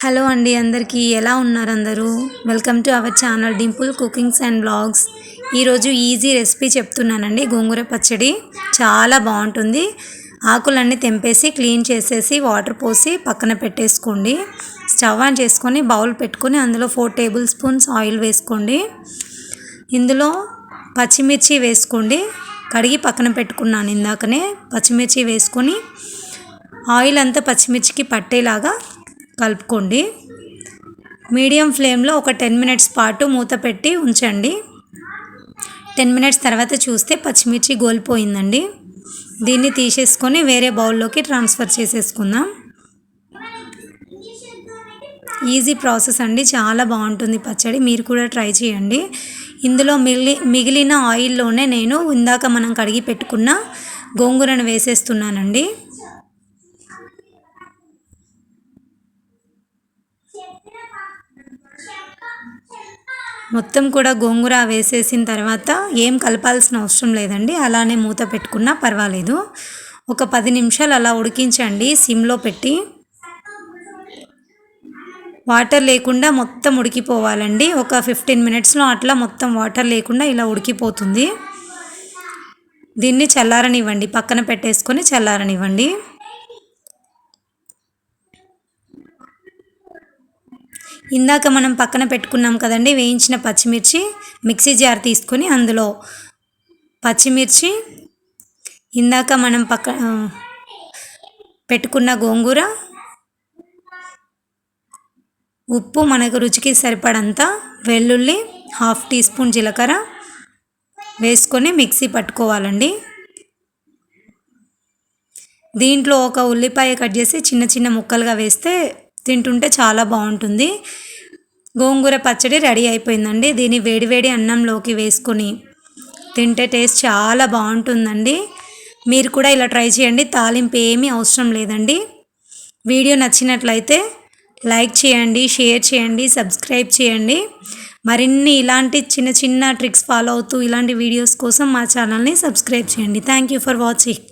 Hello అండి, అందరికీ ఎలా ఉన్నారు అందరూ? Welcome to our channel Dimple cookings and blogs. ఈరోజు ఈజీ రెసిపీ చెప్తున్నానండి. గోంగూర పచ్చడి చాలా బాగుంటుంది. ఆకులన్నీ తెంపేసి క్లీన్ చేసేసి వాటర్ పోసి పక్కన పెట్టేసుకోండి. స్టవ్ ఆన్ చేసుకొని బౌల్ పెట్టుకొని అందులో 4 టేబుల్ స్పూన్స్ ఆయిల్ వేసుకోండి. ఇందులో పచ్చిమిర్చి వేసుకోండి. కడిగి పక్కన పెట్టుకున్నాను ఇందాకనే. పచ్చిమిర్చి వేసుకొని ఆయిల్ అంతా పచ్చిమిర్చికి పట్టేలాగా కలుపుకోండి. మీడియం ఫ్లేమ్లో ఒక 10 మినిట్స్ పాటు మూత పెట్టి ఉంచండి. 10 మినిట్స్ తర్వాత చూస్తే పచ్చిమిర్చి గోలిపోయిందండి. దీన్ని తీసేసుకొని వేరే బౌల్లోకి ట్రాన్స్ఫర్ చేసేసుకుందాం. ఈజీ ప్రాసెస్ అండి, చాలా బాగుంటుంది పచ్చడి. మీరు కూడా ట్రై చేయండి. ఇందులో మిగిలిన ఆయిల్లోనే నేను ఇందాక మనం కడిగి పెట్టుకున్న గోంగూరను వేసేస్తున్నానండి. మొత్తం కూడా గోంగూర వేసేసిన తర్వాత ఏం కలపాల్సిన అవసరం లేదండి. అలానే మూత పెట్టుకున్నా పర్వాలేదు. ఒక 10 నిమిషాలు అలా ఉడికించండి సిమ్లో పెట్టి. వాటర్ లేకుండా మొత్తం ఉడికిపోవాలండి. ఒక 15 మినిట్స్లో అట్లా మొత్తం వాటర్ లేకుండా ఇలా ఉడికిపోతుంది. దీన్ని చల్లారనివ్వండి, పక్కన పెట్టేసుకొని చల్లారనివ్వండి. ఇందాక మనం పక్కన పెట్టుకున్నాం కదండి వేయించిన పచ్చిమిర్చి. మిక్సీ జార్ తీసుకొని అందులో పచ్చిమిర్చి, ఇందాక మనం పెట్టుకున్న గోంగూర, ఉప్పు మనకు రుచికి సరిపడంత, వెల్లుల్లి, 1/2 టీ స్పూన్ జీలకర్ర వేసుకొని మిక్సీ పట్టుకోవాలండి. దీంట్లో ఒక ఉల్లిపాయ కట్ చేసి చిన్న చిన్న ముక్కలుగా వేస్తే తింటుంటే చాలా బాగుంటుంది. గోంగూర పచ్చడి రెడీ అయిపోయిందండి. దీన్ని వేడివేడి అన్నంలోకి వేసుకొని తింటే టేస్ట్ చాలా బాగుంటుందండి. మీరు కూడా ఇలా ట్రై చేయండి. తాలింపు ఏమీ అవసరం లేదండి. వీడియో నచ్చినట్లయితే లైక్ చేయండి, షేర్ చేయండి, సబ్స్క్రైబ్ చేయండి. మరిన్ని ఇలాంటి చిన్న చిన్న ట్రిక్స్ ఫాలో అవుతూ ఇలాంటి వీడియోస్ కోసం మా ఛానల్ని సబ్స్క్రైబ్ చేయండి. Thank you for watching.